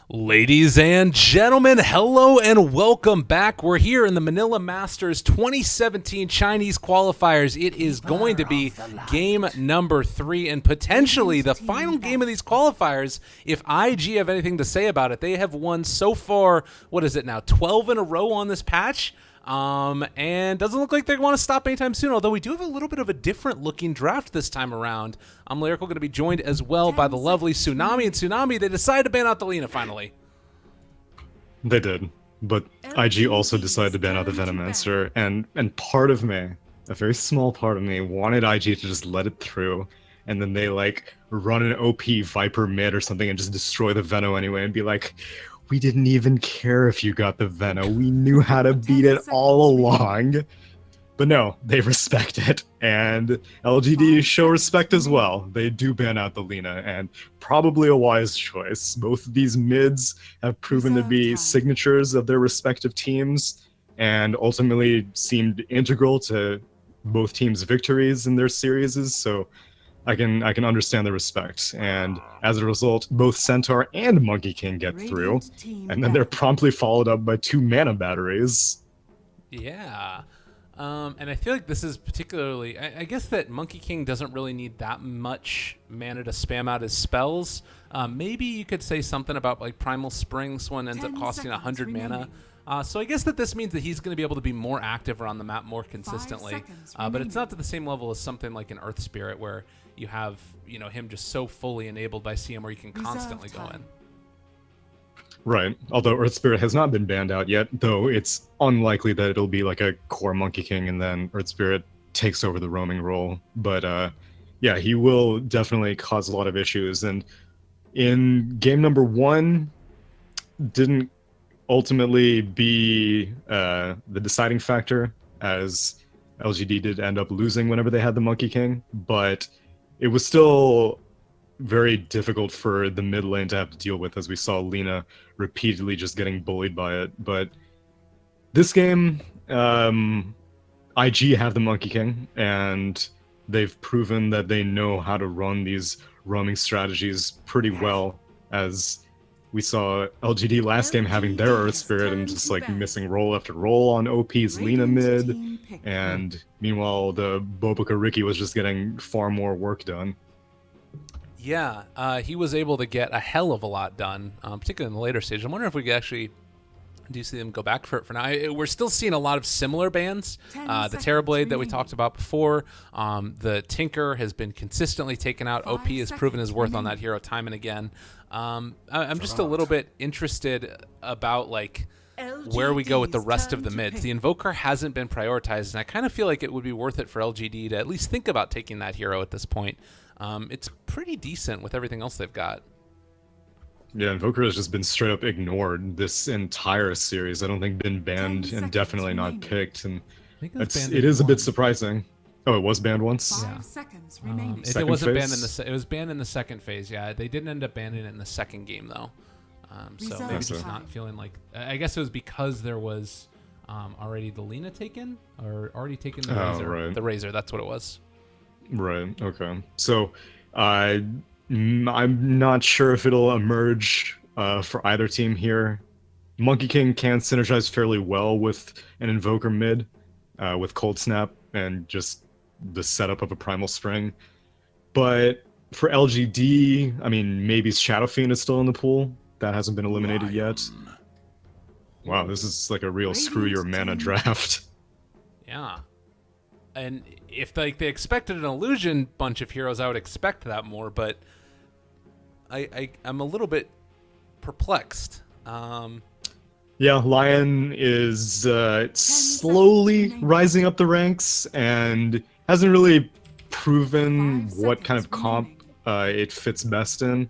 Ladies and gentlemen, hello and welcome back. We're here in the Manila Masters 2017 Chinese qualifiers. It is going to be game number 3 and potentially the final game of these qualifiers. If IG have anything to say about it, they have won so far, what is it now, 12 in a row on this patch? And doesn't look like they want to stop anytime soon, although we do have a little bit of a different looking draft this time around. I'm Lyrical, going to be joined as well by the lovely Tsunami. And Tsunami, they decided to ban out the Lina finally. They did, but IG also decided to ban out the Venomancer, and part of me, a very small part of me, wanted IG to just let it through, and then they like run an OP Viper mid or something and just destroy the Veno anyway and be like, we didn't even care if you got the Veno, we knew how to beat it all along. But no, they respect it, and LGD show respect as well. They do ban out the Lina, and probably a wise choice. Both of these mids have proven to be signatures of their respective teams, and ultimately seemed integral to both teams' victories in their series. So I can understand the respect, and as a result, both Centaur and Monkey King get through, and then they're promptly followed up by 2 mana batteries. Yeah. And I feel like this is particularly... I guess that Monkey King doesn't really need that much mana to spam out his spells. Maybe you could say something about like Primal Spring. This one ends up costing 100 mana. So I guess that this means that he's going to be able to be more active around the map more consistently. But it's not to the same level as something like an Earth Spirit where you have him just so fully enabled by CM where you can constantly go in. Right, although Earth Spirit has not been banned out yet, though it's unlikely that it'll be like a core Monkey King and then Earth Spirit takes over the roaming role. But yeah, he will definitely cause a lot of issues, and in game number 1, didn't ultimately be the deciding factor, as LGD did end up losing whenever they had the Monkey King, but it was still very difficult for the mid lane to have to deal with, as we saw Lina repeatedly just getting bullied by it. But this game, IG have the Monkey King, and they've proven that they know how to run these roaming strategies pretty well, as we saw LGD last game having their Earth Spirit and just like missing roll after roll on OP's Lina mid, and meanwhile the Boboka Riki was just getting far more work done. Yeah, he was able to get a hell of a lot done, particularly in the later stage. I'm wondering if we could actually do see them go back for it for now. We're still seeing a lot of similar bans. The Terrorblade that we talked about before, the Tinker has been consistently taken out. OP has proven his worth on that hero time and again. I'm just a little bit interested about like where we go with the rest of the mids. The Invoker hasn't been prioritized, and I kind of feel like it would be worth it for LGD to at least think about taking that hero at this point. It's pretty decent with everything else they've got. Yeah, Invoker has just been straight up ignored this entire series. I don't think been banned and definitely not picked, and it is a bit surprising. Oh, it was banned once? Yeah. It was banned in the second phase, yeah. They didn't end up banning it in the second game, though. So maybe just not feeling like... I guess it was because there was already the Lina taken, or already taken the Razor. Right. The Razor, that's what it was. Right, okay. So, I'm not sure if it'll emerge for either team here. Monkey King can synergize fairly well with an Invoker mid, with Cold Snap and just the setup of a Primal Spring. But for LGD, I mean, maybe Shadow Fiend is still in the pool. That hasn't been eliminated yet. Wow, this is like a real screw your mana draft. Yeah. And if they expected an illusion bunch of heroes, I would expect that more, but I'm a little bit perplexed. Yeah, Lion is slowly rising up the ranks and hasn't really proven what kind of comp it fits best in.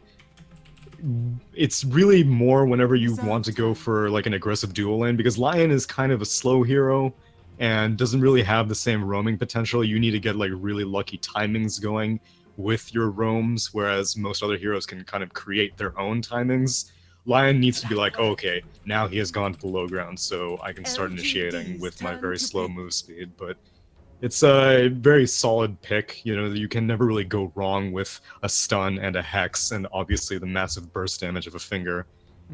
It's really more whenever you want to go for like an aggressive dual lane, because Lion is kind of a slow hero and doesn't really have the same roaming potential. You need to get like really lucky timings going with your roams, whereas most other heroes can kind of create their own timings. Lion needs to be like, oh, okay, now he has gone to the low ground, so I can start initiating with my very slow move speed. But it's a very solid pick. You know, you can never really go wrong with a stun and a hex, and obviously the massive burst damage of a finger.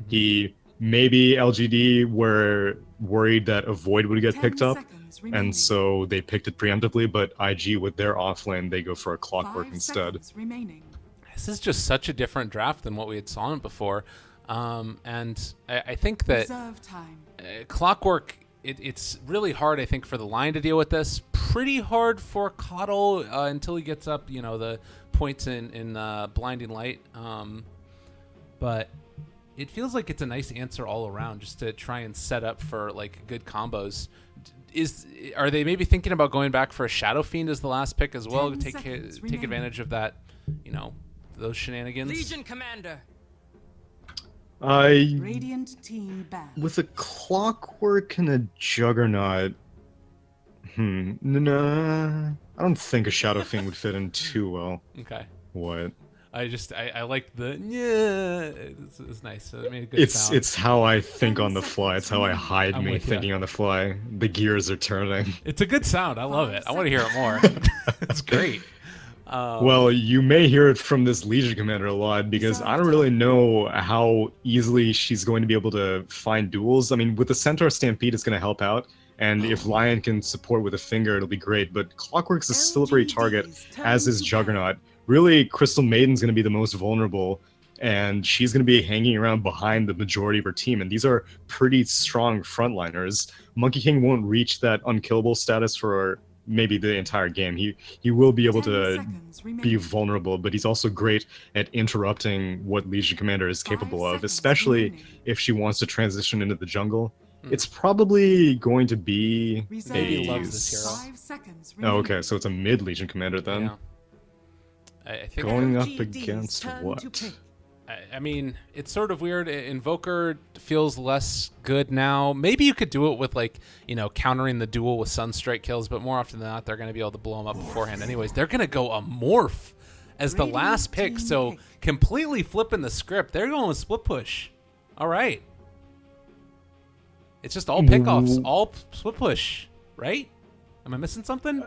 He maybe LGD were worried that a Void would get 10 picked up, seconds remaining. and so they picked it preemptively, but IG with their offlane, they go for a Clockwork 5 instead. seconds remaining. This is just such a different draft than what we had saw it before. And I think that Reserve time. Clockwork, it's really hard, I think, for the line to deal with this. Pretty hard for Coddle until he gets up, the points in Blinding Light. But it feels like it's a nice answer all around, just to try and set up for like good combos. Are they maybe thinking about going back for a Shadow Fiend as the last pick as well, to 10 take seconds advantage of that, those shenanigans? Legion Commander. Radiant team banned. With a Clockwork and a Juggernaut, no, I don't think a Shadow Fiend would fit in too well. Okay. What? I like the It's nice. It made a good sound. It's how I think on the fly. It's how I hide I'm me with ya. thinking on the fly. The gears are turning. It's a good sound. I love it. I want to hear it more. It's great. Well, you may hear it from this Legion Commander a lot, because I don't really know how easily she's going to be able to find duels. I mean, with the Centaur Stampede, it's going to help out, and if Lion can support with a finger, it'll be great, but Clockwork's a slippery target, as is Juggernaut. Really, Crystal Maiden's going to be the most vulnerable, and she's going to be hanging around behind the majority of her team, and these are pretty strong frontliners. Monkey King won't reach that unkillable status for maybe the entire game. He will be able 10 to seconds be remaining. vulnerable, but he's also great at interrupting what Legion Commander is 5 capable of, seconds especially remaining. if she wants to transition into the jungle. It's probably going to be Reserve Baby a... loves this hero. 5 seconds remaining. Oh, okay, so it's a mid Legion Commander then. Yeah. I think Going up LGD's against turn what? to pick. I mean, it's sort of weird. Invoker feels less good now. Maybe you could do it with, like, countering the duel with Sunstrike kills, but more often than not, they're going to be able to blow them up beforehand anyways. They're going to go a Morph as the Radiant last pick, team so pick. completely flipping the script. They're going with Split Push. All right. It's just all pickoffs, all Split Push, right? Am I missing something?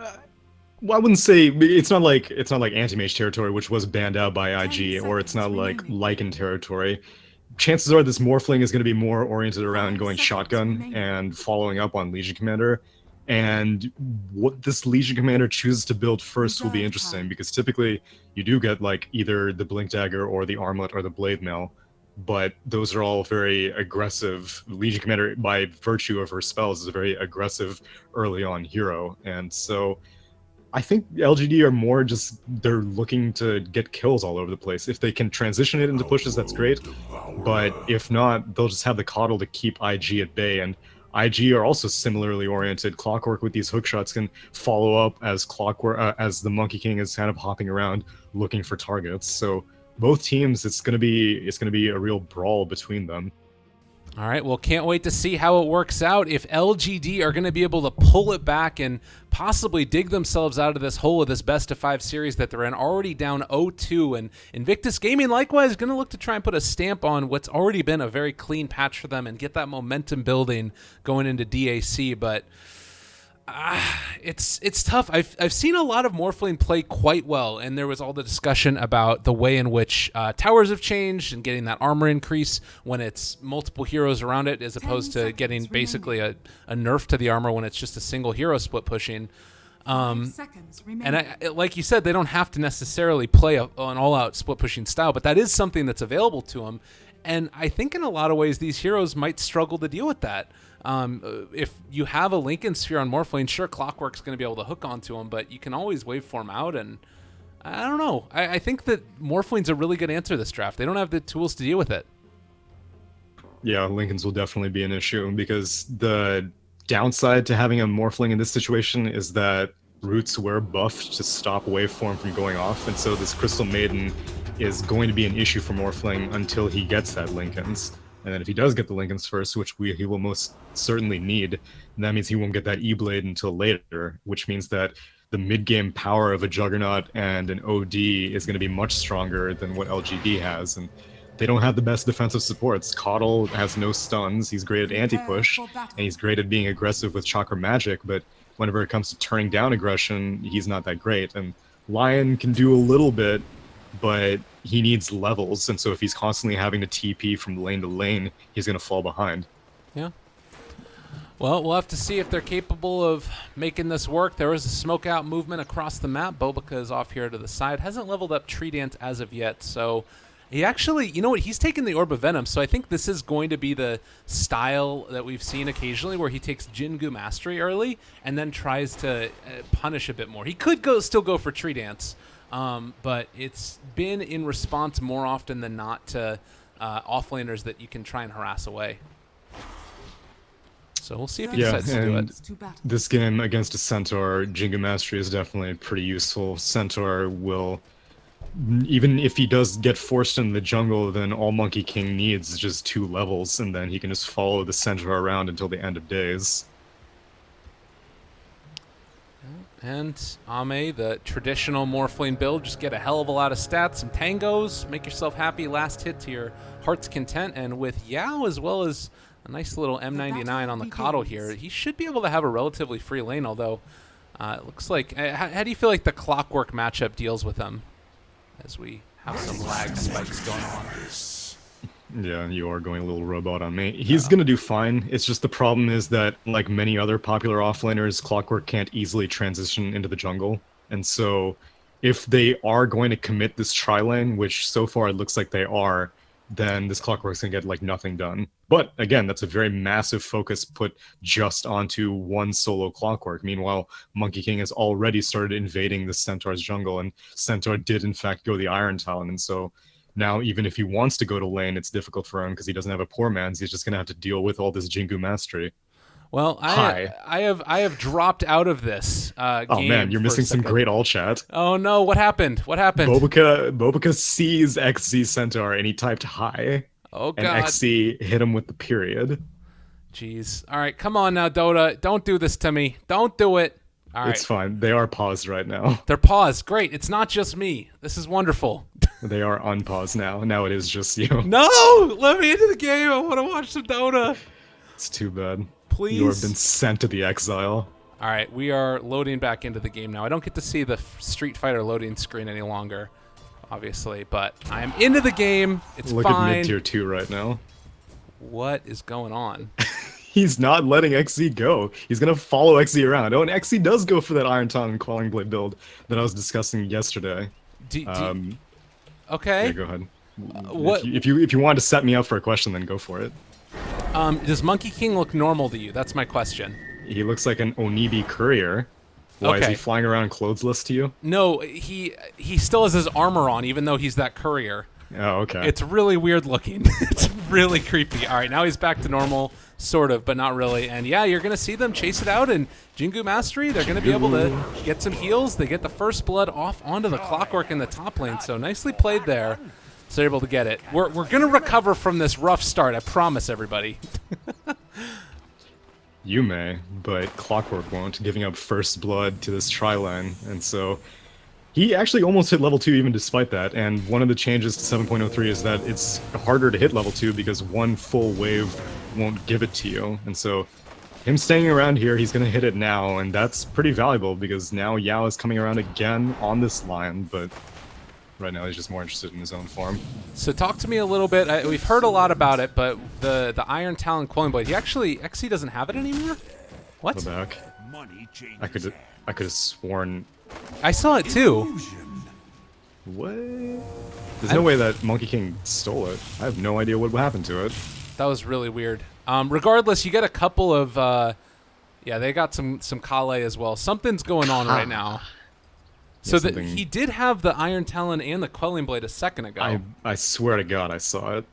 Well, I wouldn't say it's not like anti-mage territory, which was banned out by 10 IG, or it's not seconds like remaining. Lycan territory. Chances are this Morphling is going to be more oriented around 5 going seconds shotgun remaining. and following up on Legion Commander. And what this Legion Commander chooses to build first will be Reserve interesting, time. because typically you do get like either the Blink Dagger or the Armlet or the Blade Mail, but those are all very aggressive. Legion Commander, by virtue of her spells, is a very aggressive early on hero, and so I think LGD are more just, they're looking to get kills all over the place. If they can transition it into pushes, that's great. But if not, they'll just have the coddle to keep IG at bay. And IG are also similarly oriented. Clockwork with these hook shots can follow up as Clockwork, as the Monkey King is kind of hopping around looking for targets. So both teams, it's gonna be a real brawl between them. All right, well, can't wait to see how it works out. If LGD are going to be able to pull it back and possibly dig themselves out of this hole of this best-of-5 series that they're in, already down 0-2. And Invictus Gaming, likewise, going to look to try and put a stamp on what's already been a very clean patch for them and get that momentum building going into DAC. But it's tough. I've seen a lot of Morphling play quite well, and there was all the discussion about the way in which towers have changed and getting that armor increase when it's multiple heroes around it, as opposed to 10 getting seconds basically a nerf to the armor when it's just a single hero split pushing. 5 seconds remaining. And like you said, they don't have to necessarily play an all-out split pushing style, but that is something that's available to them. And I think in a lot of ways, these heroes might struggle to deal with that. If you have a Lincoln Sphere on Morphling, sure, Clockwork's going to be able to hook onto him, but you can always waveform out, and I don't know. I think that Morphling's a really good answer this draft. They don't have the tools to deal with it. Yeah, Lincolns will definitely be an issue, because the downside to having a Morphling in this situation is that roots were buffed to stop waveform from going off, and so this Crystal Maiden is going to be an issue for Morphling until he gets that Lincolns. And then if he does get the Lincolns first, which he will most certainly need, that means he won't get that E-Blade until later, which means that the mid-game power of a Juggernaut and an OD is going to be much stronger than what LGD has, and they don't have the best defensive supports. Coddle has no stuns, he's great at anti-push, and he's great at being aggressive with Chakra Magic, but whenever it comes to turning down aggression, he's not that great. And Lion can do a little bit, but he needs levels, and so if he's constantly having to TP from lane to lane, he's gonna fall behind. Yeah. Well, we'll have to see if they're capable of making this work. There is a smoke out movement across the map. Bobica is off here to the side. Hasn't leveled up Tree Dance as of yet, so he actually, you know what, he's taken the Orb of Venom, so I think this is going to be the style that we've seen occasionally where he takes Jingu Mastery early and then tries to punish a bit more. He could still go for Tree Dance, but it's been in response more often than not to offlaners that you can try and harass away. So we'll see if he decides to do it. This game against a Centaur, Jingu Mastery is definitely pretty useful. Centaur will, even if he does get forced in the jungle, then all Monkey King needs is just 2 levels, and then he can just follow the Centaur around until the end of days. And Ame, the traditional Morphling build, just get a hell of a lot of stats, some tangos, make yourself happy, last hit to your heart's content, and with Yao as well as a nice little M99 on the Coddle here, he should be able to have a relatively free lane, although it looks like... how do you feel like the Clockwork matchup deals with him as we have some lag spikes going on? Yeah, you are going a little robot on me. He's gonna do fine. It's just the problem is that, like many other popular offlaners, Clockwork can't easily transition into the jungle. And so, if they are going to commit this tri-lane, which so far it looks like they are, then this Clockwork's gonna get, like, nothing done. But, again, that's a very massive focus put just onto one solo Clockwork. Meanwhile, Monkey King has already started invading the Centaur's jungle, and Centaur did, in fact, go the Iron Talon, and so... Now, even if he wants to go to lane, it's difficult for him because he doesn't have a poor man's. He's just going to have to deal with all this Jingu Mastery. Well, I have dropped out of this game. Oh man, you're missing some great all chat. Oh no, what happened? What happened? Bobica sees XZ Centaur and he typed hi. Oh god. And XZ hit him with the period. Jeez. All right, come on now, Dota. Don't do this to me. Don't do it. All right. It's fine. They are paused right now. They're paused. Great. It's not just me. This is wonderful. They are unpaused now. Now it is just you. No! Let me into the game. I want to watch some Dota. It's too bad. Please. You have been sent to the exile. All right, we are loading back into the game now. I don't get to see the Street Fighter loading screen any longer, obviously, but I am into the game. It's Look fine. At mid-tier 2 right now. What is going on? He's not letting XZ go. He's going to follow XZ around. Oh, and XZ does go for that Iron Tongue and Quelling Blade build that I was discussing yesterday. Okay. Yeah, go ahead. If you wanted to set me up for a question, then go for it. Does Monkey King look normal to you? That's my question. He looks like an Onibi courier. Why, is he flying around clothesless to you? No, he still has his armor on, even though he's that courier. Oh, okay. It's really weird looking. It's really creepy. All right, now he's back to normal, sort of, but not really. And yeah, you're going to see them chase it out in Jingu Mastery. They're going to be able to get some heals. They get the first blood off onto the Clockwork in the top lane, so nicely played there. So they're able to get it. We're going to recover from this rough start, I promise everybody. You may, but Clockwork won't, giving up first blood to this tri-line, and so... He actually almost hit level 2 even despite that, and one of the changes to 7.03 is that it's harder to hit level 2 because one full wave won't give it to you, and so him staying around here, he's going to hit it now, and that's pretty valuable because now Yao is coming around again on this line, but right now he's just more interested in his own form. So talk to me a little bit. We've heard a lot about it, but the Iron Talon Quelling Blade, he actually, XC doesn't have it anymore? What? The back. I could have sworn... I saw it too. What? There's no way that Monkey King stole it. I have no idea what happened to it. That was really weird. Regardless, you get a couple of... yeah, they got some Kale as well. Something's going on right now. So he did have the Iron Talon and the Quelling Blade a second ago. I swear to God I saw it.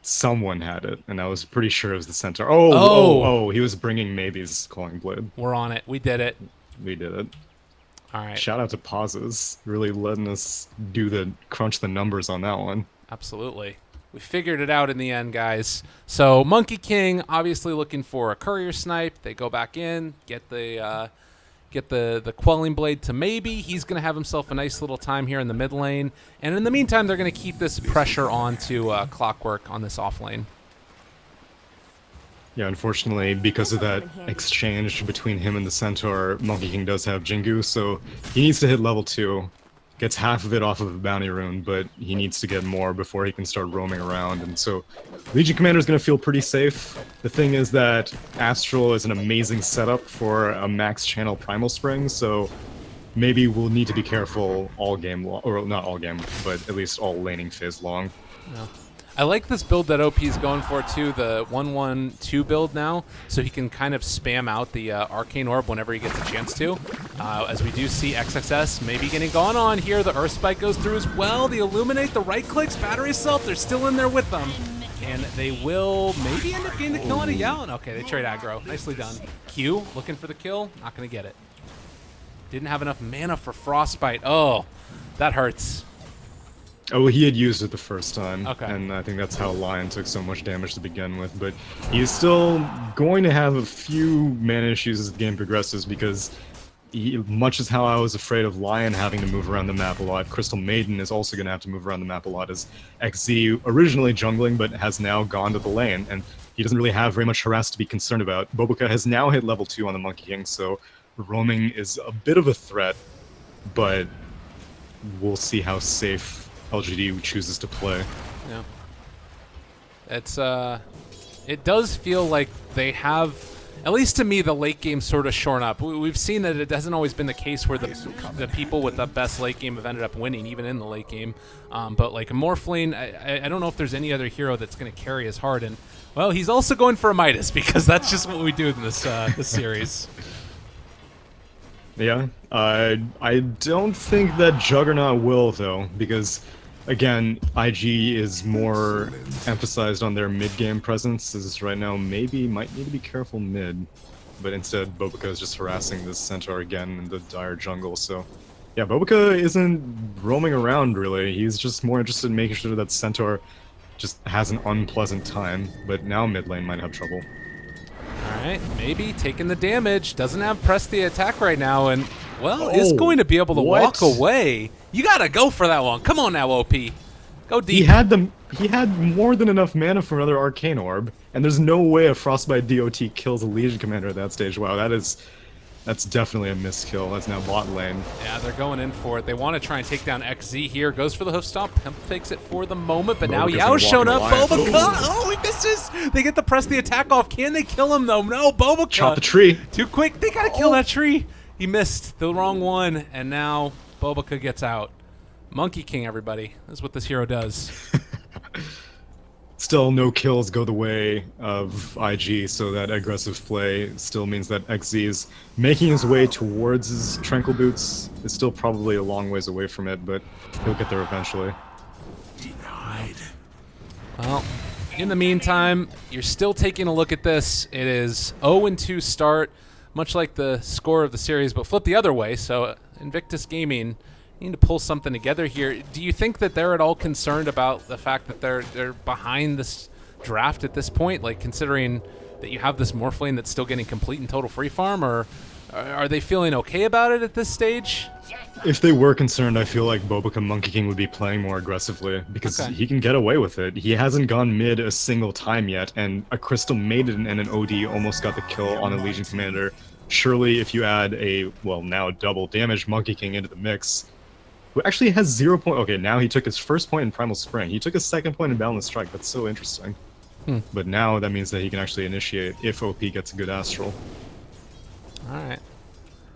Someone had it, and I was pretty sure it was the Centaur. Oh, he was bringing Maybe's Quelling Blade. We're on it. We did it. We did it. All right. Shout out to Pauses, really letting us crunch the numbers on that one. Absolutely. We figured it out in the end, guys. So Monkey King obviously looking for a courier snipe. They go back in, get the Quelling Blade to maybe. He's going to have himself a nice little time here in the mid lane. And in the meantime, they're going to keep this pressure on to Clockwork on this off lane. Yeah, unfortunately, because of that exchange between him and the Centaur, Monkey King does have Jingu, so he needs to hit level 2. gets half of it off of a bounty rune, but he needs to get more before he can start roaming around, and so Legion Commander is going to feel pretty safe. The thing is that Astral is an amazing setup for a max channel Primal Spring, so maybe we'll need to be careful all game long, or not all game, but at least all laning phase long. Yeah. I like this build that OP is going for too, the 1-1-2 build now, so he can kind of spam out the Arcane Orb whenever he gets a chance to. As we do see XXS maybe getting gone on here, the Earth Spike goes through as well, the Illuminate, the right clicks, Battery Self, they're still in there with them. And they will maybe end up getting the kill on a Yaon. Okay, they trade aggro. Nicely done. Q looking for the kill, not going to get it. Didn't have enough mana for Frostbite. Oh, that hurts. Oh, he had used it the first time, Okay. and I think that's how Lion took so much damage to begin with, but he's still going to have a few mana issues as the game progresses, because much as how I was afraid of Lion having to move around the map a lot, Crystal Maiden is also going to have to move around the map a lot, as XZ originally jungling, but has now gone to the lane, and he doesn't really have very much harass to be concerned about. Boboka has now hit level 2 on the Monkey King, so roaming is a bit of a threat, but we'll see how safe LGD chooses to play. Yeah. It's it does feel like they have, at least to me, the late game sort of shorn up. We've seen that it hasn't always been the case where the people with the best late game have ended up winning, even in the late game. But like Morphling, I don't know if there's any other hero that's going to carry as hard. And well, he's also going for a Midas, because that's just what we do in this this series. Yeah, I don't think that Juggernaut will, though, because, again, IG is more emphasized on their mid-game presence, as right now maybe might need to be careful mid, but instead Boboka is just harassing this Centaur again in the dire jungle, so yeah, Boboka isn't roaming around, really. He's just more interested in making sure that Centaur just has an unpleasant time, but now mid lane might have trouble. Alright, maybe taking the damage. Doesn't have press the attack right now, and, well, is going to be able to walk away. You gotta go for that one. Come on now, OP. Go deep. He had more than enough mana for another Arcane Orb, and there's no way a Frostbite DOT kills a Legion Commander at that stage. Wow, that's definitely a miskill. That's now bot lane. Yeah, they're going in for it. They want to try and take down XZ here. Goes for the hoof stomp. Pimp fakes it for the moment, but now Yao's shown up. Boboka! Oh, he misses! They get to press the attack off. Can they kill him, though? No, Boboka! Chop the tree. Too quick. They gotta kill that tree. He missed the wrong one, and now Boboka gets out. Monkey King, everybody. That's what this hero does. Still, no kills go the way of IG, so that aggressive play still means that XZ is making his way towards his Tranquil Boots. Is still probably a long ways away from it, but he'll get there eventually. Denied. Well, in the meantime, you're still taking a look at this. It is 0-2 start, much like the score of the series, but flip the other way. So Invictus Gaming need to pull something together here. Do you think that they're at all concerned about the fact that they're behind this draft at this point, like considering that you have this Morphling that's still getting complete and total free farm, or are they feeling okay about it at this stage? If they were concerned, I feel like Boboka Monkey King would be playing more aggressively, because he can get away with it. He hasn't gone mid a single time yet, and a Crystal Maiden and an OD almost got the kill on a Legion Commander. Surely if you add a, well, now double damage Monkey King into the mix, who actually has 0 point. Okay, now he took his first point in Primal Spring. He took his second point in Boundless Strike. That's so interesting. But now that means that he can actually initiate if OP gets a good Astral. Alright.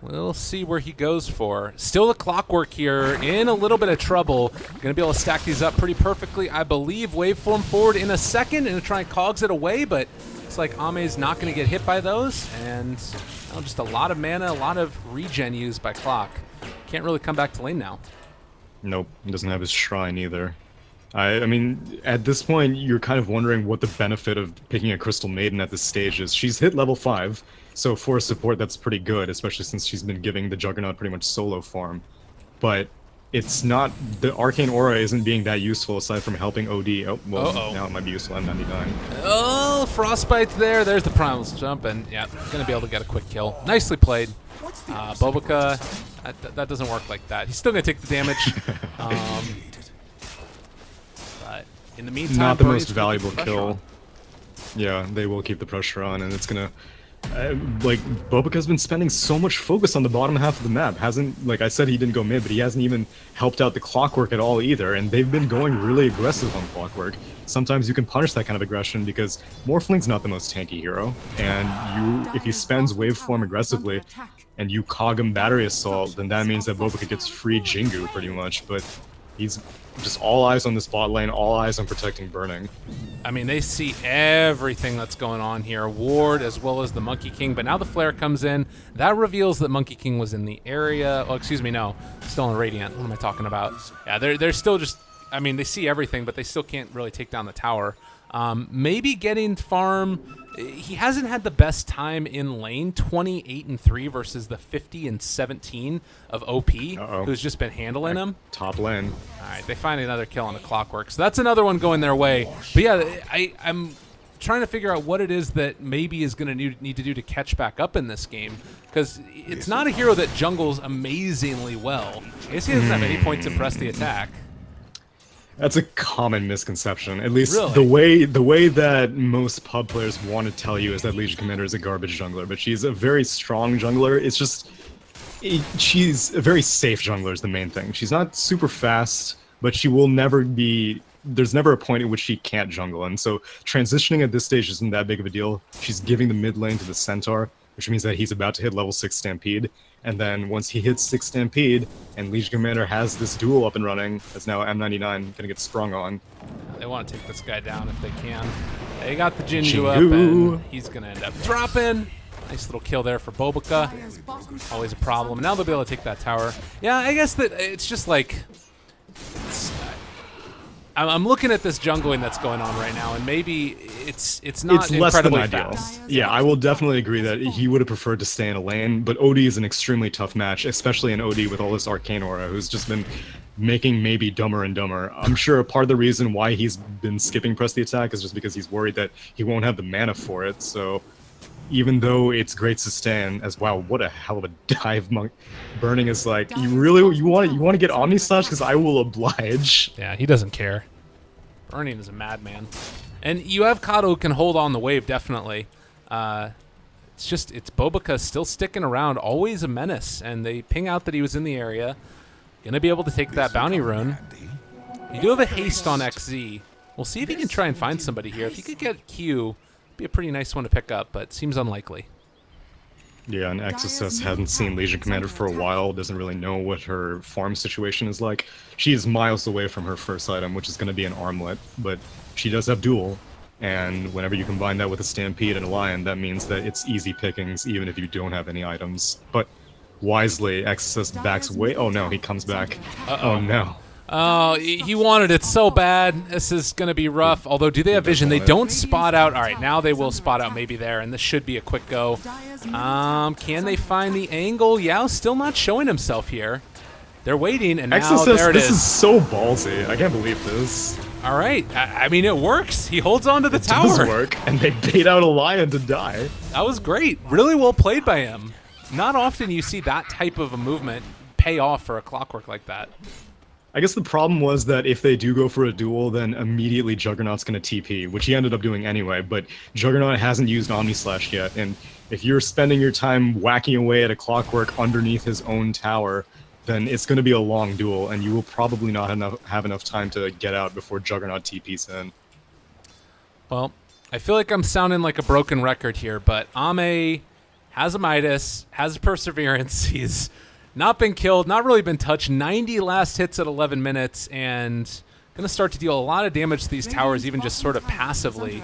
We'll see where he goes for. Still the Clockwork here, in a little bit of trouble. Gonna be able to stack these up pretty perfectly, I believe. Waveform forward in a second and try and cogs it away, but looks like Ame's not gonna get hit by those. And well, just a lot of mana, a lot of regen used by Clock. Can't really come back to lane now. Nope, he doesn't have his shrine either. I mean, at this point, you're kind of wondering what the benefit of picking a Crystal Maiden at this stage is. She's hit level 5, so for support that's pretty good, especially since she's been giving the Juggernaut pretty much solo farm. But it's not, the Arcane Aura isn't being that useful aside from helping OD. Oh, well, now it might be useful, M99. Oh, Frostbite's there. There's the Primal Jump, and yeah, gonna be able to get a quick kill. Nicely played. Boboka, that doesn't work like that. He's still gonna take the damage. But in the meantime, not the most valuable kill. Yeah, they will keep the pressure on, and it's gonna Like, Bobaca's been spending so much focus on the bottom half of the map. Hasn't, like I said, he didn't go mid, but he hasn't even helped out the Clockwork at all either, and they've been going really aggressive on Clockwork. Sometimes you can punish that kind of aggression because Morphling's not the most tanky hero, and if he spends waveform aggressively, and you cog him Battery Assault, then that means that Bobaca gets free Jingu pretty much, but he's just all eyes on this bot lane, all eyes on protecting Burning. I mean, they see everything that's going on here. Ward as well as the Monkey King, but now the flare comes in. That reveals that Monkey King was in the area. Oh, excuse me, no. Still in Radiant. What am I talking about? Yeah, they're still just... I mean, they see everything, but they still can't really take down the tower. Maybe getting farm... He hasn't had the best time in lane, 28-3 versus the 50-17 of OP, who's just been handling him. Top lane. All right, they find another kill on the Clockwork, so that's another one going their way. But yeah, I'm trying to figure out what it is that maybe is going to need to do to catch back up in this game, because it's not a hero that jungles amazingly well. I guess he doesn't have any points to press the attack. That's a common misconception. At least Really? the way that most pub players want to tell you is that Legion Commander is a garbage jungler, but she's a very strong jungler. It's just she's a very safe jungler is the main thing. She's not super fast, but she will never be. There's never a point at which she can't jungle, and so transitioning at this stage isn't that big of a deal. She's giving the mid lane to the Centaur, which means that he's about to hit level 6 Stampede. And then once he hits 6 Stampede, and Legion Commander has this duel up and running, that's now M99 gonna get sprung on. They want to take this guy down if they can. They got the Jinju up, and he's gonna end up dropping. Nice little kill there for Bobaca. Always a problem. Now they'll be able to take that tower. Yeah, I guess that it's just like... I'm looking at this jungling that's going on right now, and maybe it's not incredibly less than ideal. fast. Yeah, I will definitely agree that he would have preferred to stay in a lane, but OD is an extremely tough match, especially in OD with all this Arcane Aura, who's just been making maybe dumber and dumber. I'm sure part of the reason why he's been skipping press the attack is just because he's worried that he won't have the mana for it, so even though it's great sustain, as wow, what a hell of a dive monk. Burning is like, you want to get Omni Slash? Because I will oblige. Yeah, he doesn't care. Burning is a madman. And you have Kato who can hold on the wave, definitely. It's Bobaca still sticking around, always a menace, and they ping out that he was in the area. Gonna be able to take that bounty rune. You do have a haste on XZ. We'll see if he can try and find somebody here. If he could get Q, it'd be a pretty nice one to pick up, but seems unlikely. Yeah, and Exorcist hasn't seen Legion Commander for a while, doesn't really know what her farm situation is like. She is miles away from her first item, which is going to be an armlet, but she does have duel, and whenever you combine that with a Stampede and a Lion, that means that it's easy pickings even if you don't have any items. But wisely, Exorcist backs away. Oh no, he comes back. Oh no. Oh, he wanted it so bad. This is going to be rough. Although, do they have vision? They don't spot out. All right, now they will spot out maybe there, and this should be a quick go. Can they find the angle? Yao still not showing himself here. They're waiting, and now Exorcist, there it is. This is so ballsy. I can't believe this. All right. I mean, it works. He holds on to the tower. It does work, and they bait out a Lion to die. That was great. Really well played by him. Not often you see that type of a movement pay off for a Clockwork like that. I guess the problem was that if they do go for a duel, then immediately Juggernaut's going to TP, which he ended up doing anyway, but Juggernaut hasn't used Omni Slash yet, and if you're spending your time whacking away at a Clockwork underneath his own tower, then it's going to be a long duel, and you will probably not have enough time to get out before Juggernaut TPs in. Well, I feel like I'm sounding like a broken record here, but Ame has a Midas, has Perseverance, he's not been killed, not really been touched, 90 last hits at 11 minutes, and going to start to deal a lot of damage to these towers, even just sort of passively.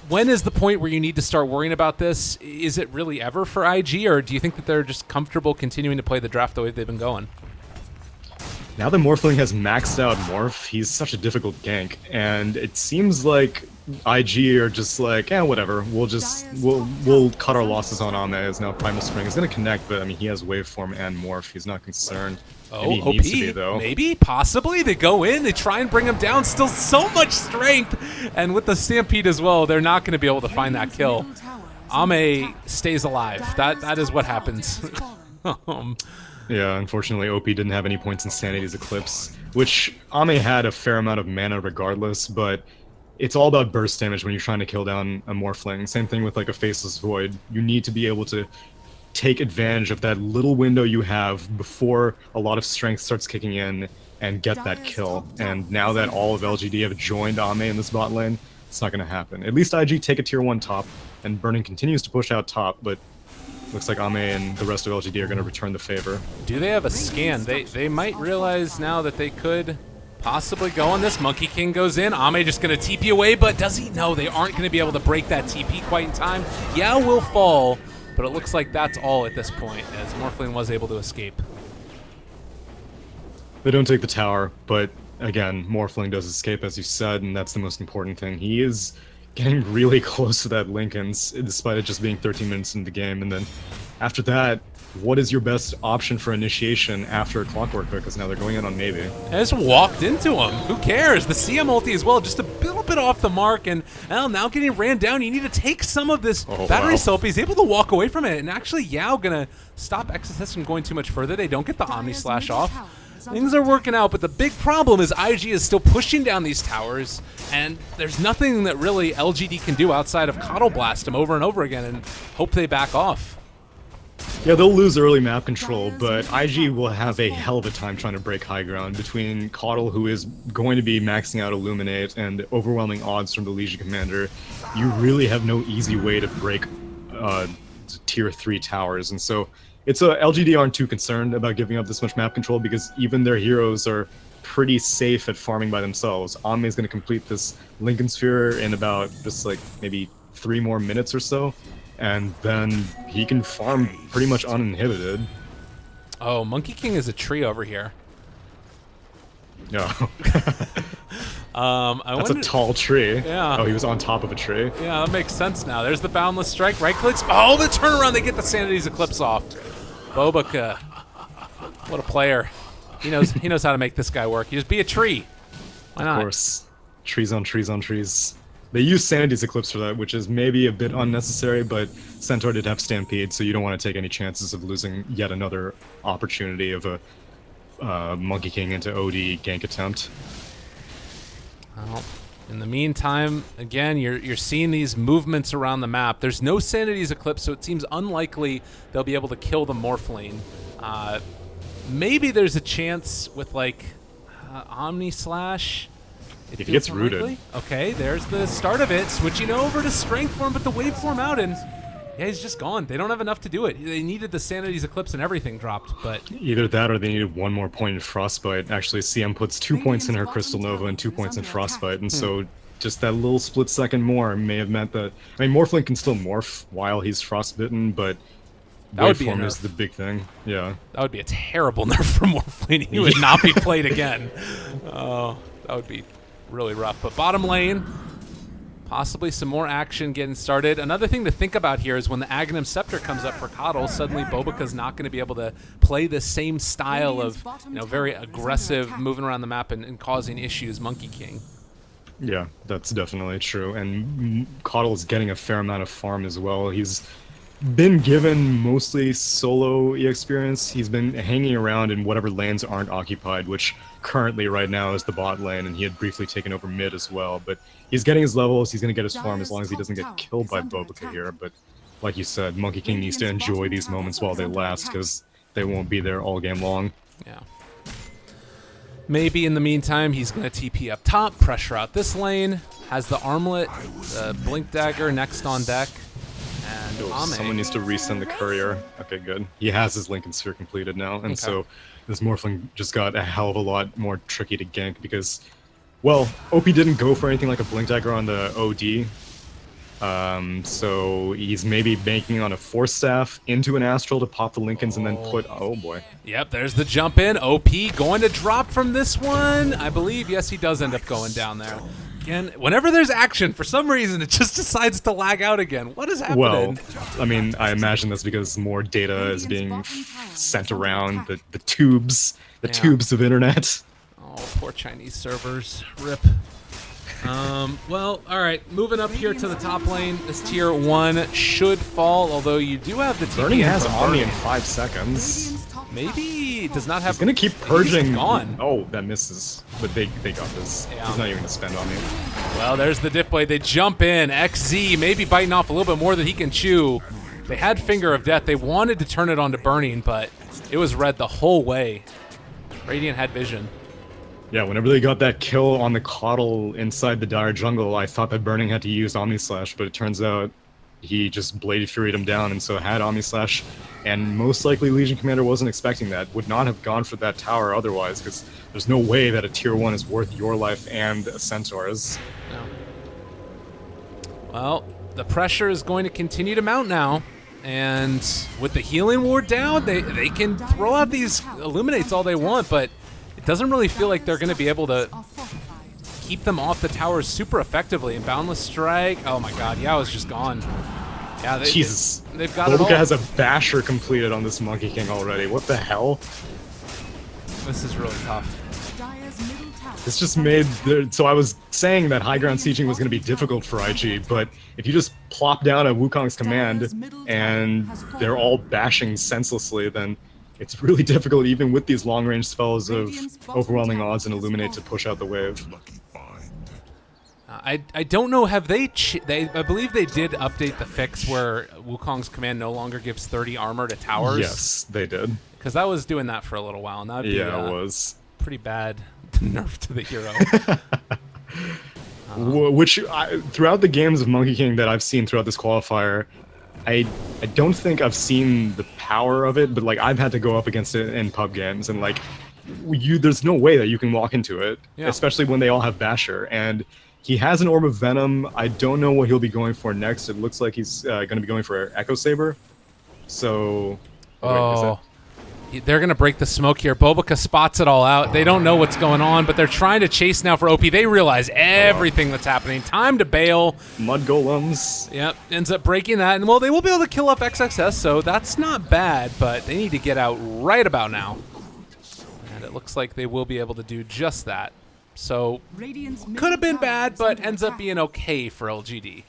When is the point where you need to start worrying about this? Is it really ever for IG, or do you think that they're just comfortable continuing to play the draft the way they've been going? Now that Morphling has maxed out Morph, he's such a difficult gank, and it seems like IG are just like, whatever. We'll cut our losses on Ame as now Primal Spring is gonna connect, but I mean he has Waveform and Morph. He's not concerned. Oh, he OP, needs to be, though. Maybe, possibly. They go in, they try and bring him down. Still so much strength, and with the Stampede as well, they're not going to be able to find that kill. Ame stays alive. That is what happens. Yeah, unfortunately, OP didn't have any points in Sanity's Eclipse, which Ame had a fair amount of mana regardless, but it's all about burst damage when you're trying to kill down a Morphling. Same thing with like a Faceless Void. You need to be able to take advantage of that little window you have before a lot of strength starts kicking in and get that kill. And now that all of LGD have joined Ame in this bot lane, it's not going to happen. At least IG take a tier 1 top, and Burning continues to push out top, but looks like Ame and the rest of LGD are going to return the favor. Do they have a scan? They might realize now that they could possibly go on this. Monkey King goes in. Ame just going to TP away, but does he? No, they aren't going to be able to break that TP quite in time. Yeah, will fall, but it looks like that's all at this point, as Morphling was able to escape. They don't take the tower, but again, Morphling does escape, as you said, and that's the most important thing. He is getting really close to that Linken's, despite it just being 13 minutes into the game. And then after that, what is your best option for initiation after a Clockwork Hook? Because now they're going in on maybe. I just walked into him. Who cares? The CM ulti as well, just a little bit off the mark, and well, now getting ran down. You need to take some of this battery cell. He's able to walk away from it, and actually Yao gonna stop XSS from going too much further. They don't get the Omni Slash off. Things are working out, but the big problem is IG is still pushing down these towers, and there's nothing that really LGD can do outside of Coddle Blast them over and over again and hope they back off. Yeah, they'll lose early map control, but IG will have a hell of a time trying to break high ground between Coddle, who is going to be maxing out Illuminate, and overwhelming odds from the Legion Commander. You really have no easy way to break tier 3 towers, and so LGD aren't too concerned about giving up this much map control because even their heroes are pretty safe at farming by themselves. Ame is going to complete this Lincoln Sphere in about just like maybe 3 more minutes or so, and then he can farm pretty much uninhibited. Oh, Monkey King is a tree over here. No. That's That's a tall tree. Yeah. Oh, he was on top of a tree. Yeah, that makes sense now. There's the Boundless Strike. Right clicks. Oh, the turnaround. They get the Sanity's Eclipse off. Bobica. What a player. He knows how to make this guy work. You just be a tree. Why not? Of course. Trees on trees on trees. They use Sanity's Eclipse for that, which is maybe a bit unnecessary, but Centaur did have Stampede, so you don't want to take any chances of losing yet another opportunity of a Monkey King into OD gank attempt. Well, in the meantime, again, you're seeing these movements around the map. There's no Sanity's Eclipse, so it seems unlikely they'll be able to kill the Morphling. Maybe there's a chance with, like, Omni Slash. If he gets rooted. Okay, there's the start of it. Switching over to Strength Form, but the Waveform out, and yeah, he's just gone. They don't have enough to do it. They needed the Sanity's Eclipse and everything dropped, but... Either that or they needed 1 more point in Frostbite. Actually, CM puts 2 points in her Crystal Nova and 2 points in Frostbite, and so just that little split second more may have meant that... I mean, Morphling can still morph while he's Frostbitten, but Waveform is the big thing. Yeah. That would be a terrible nerf for Morphling. He would not be played again. Oh, that would be really rough. But bottom lane... Possibly some more action getting started. Another thing to think about here is when the Aghanim Scepter comes up for Coddle, suddenly Bobica's not going to be able to play the same style of, very aggressive moving around the map and causing issues Monkey King. Yeah, that's definitely true. And Coddle's getting a fair amount of farm as well. He's been given mostly solo experience. He's been hanging around in whatever lanes aren't occupied, which currently right now is the bot lane, and he had briefly taken over mid as well. But he's getting his levels, he's going to get his farm as long as he doesn't get killed by Bobica here. But like you said, Monkey King needs to enjoy these moments while they last, because they won't be there all game long. Yeah. Maybe in the meantime, he's going to TP up top, pressure out this lane, has the Armlet, the Blink Dagger next on deck. And someone needs to resend the courier. Okay, good. He has his Lincoln Sphere completed now, and so this Morphling just got a hell of a lot more tricky to gank because, well, OP didn't go for anything like a Blink Dagger on the OD, so he's maybe banking on a Force Staff into an Astral to pop the Lincolns and then put... Oh, boy. Yep, there's the jump in. OP going to drop from this one. I believe, yes, he does end up going down there. Again, whenever there's action, for some reason, it just decides to lag out again. What is happening? Well, I mean, I imagine that's because more data is being sent around the tubes, tubes of internet. Oh, poor Chinese servers. RIP. Well, all right. Moving up here to the top lane. This tier 1 should fall, although you do have the TP. Burning has Omni in 5 seconds. Maybe does not have. He's gonna keep He's purging. gone. Oh, that misses. But they got this. Yeah. He's not even gonna spend on me. Well, there's the diff blade. They jump in. XZ maybe biting off a little bit more than he can chew. They had Finger of Death. They wanted to turn it onto Burning, but it was red the whole way. Radiant had vision. Yeah, whenever they got that kill on the Coddle inside the Dire Jungle, I thought that Burning had to use Omni Slash, but it turns out he just Blade Furied him down, and so had Omni Slash. And most likely Legion Commander wasn't expecting that. Would not have gone for that tower otherwise, because there's no way that a tier 1 is worth your life and a Centaur's. No. Well, the pressure is going to continue to mount now. And with the healing ward down, they can throw out these Illuminates all they want, but it doesn't really feel like they're going to be able to keep them off the towers super effectively. And Boundless Strike, oh my god, Yao's just gone. Yeah, Jesus. They've got it all. Bobuka has a Basher completed on this Monkey King already. What the hell? This is really tough. This just made so I was saying that high ground sieging was going to be difficult for IG, but if you just plop down a Wukong's command and they're all bashing senselessly, then it's really difficult even with these long range spells of overwhelming odds and Illuminate to push out the wave. I don't know, have they I believe they did update the fix where Wukong's command no longer gives 30 armor to towers. Yes, they did. Because that was doing that for a little while, and that would be it was pretty bad nerf to the hero. Which, throughout the games of Monkey King that I've seen throughout this qualifier, I don't think I've seen the power of it, but like I've had to go up against it in pub games, and like there's no way that you can walk into it, especially when they all have Basher. And he has an Orb of Venom. I don't know what he'll be going for next. It looks like he's going to be going for Echo Saber. So, oh. They're going to break the smoke here. Bobuka spots it all out. They don't know what's going on, but they're trying to chase now for OP. They realize everything that's happening. Time to bail. Mud Golems. Yep, ends up breaking that. And, well, they will be able to kill off XXS, so that's not bad, but they need to get out right about now. And it looks like they will be able to do just that. So, could have been bad, but ends up being okay for LGD.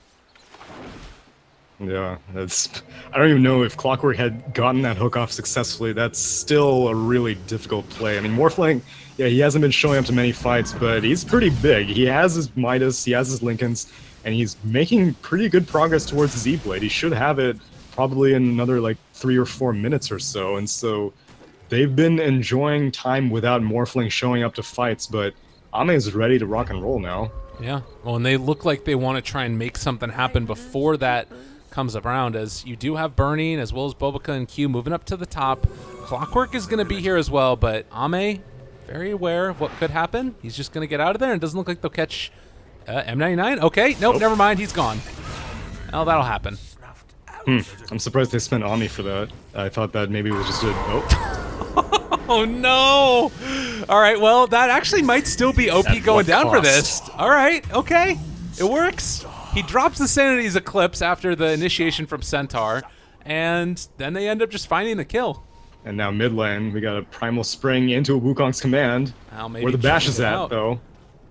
Yeah, I don't even know if Clockwork had gotten that hook off successfully. That's still a really difficult play. I mean, Morphling, yeah, he hasn't been showing up to many fights, but he's pretty big. He has his Midas, he has his Lincolns, and he's making pretty good progress towards his E-Blade. He should have it probably in another, like, 3 or 4 minutes or so, and so they've been enjoying time without Morphling showing up to fights, but Ame is ready to rock and roll now. Yeah, well, and they look like they want to try and make something happen before that comes around, as you do have Burning as well as Bobuka and Q moving up to the top. Clockwork is going to be here as well, but Ame very aware of what could happen. He's just going to get out of there, and it doesn't look like they'll catch M99. Okay, nope, never mind, he's gone. Well, that'll happen. I'm surprised they spent Omni for that. I thought that maybe it was just a... Oh. Oh no! All right, well, that actually might still be OP going down for this. All right, okay, it works. He drops the Sanity's Eclipse after the initiation from Centaur, and then they end up just finding the kill. And now mid lane, we got a Primal Spring into a Wukong's command. Where the bash is at, though.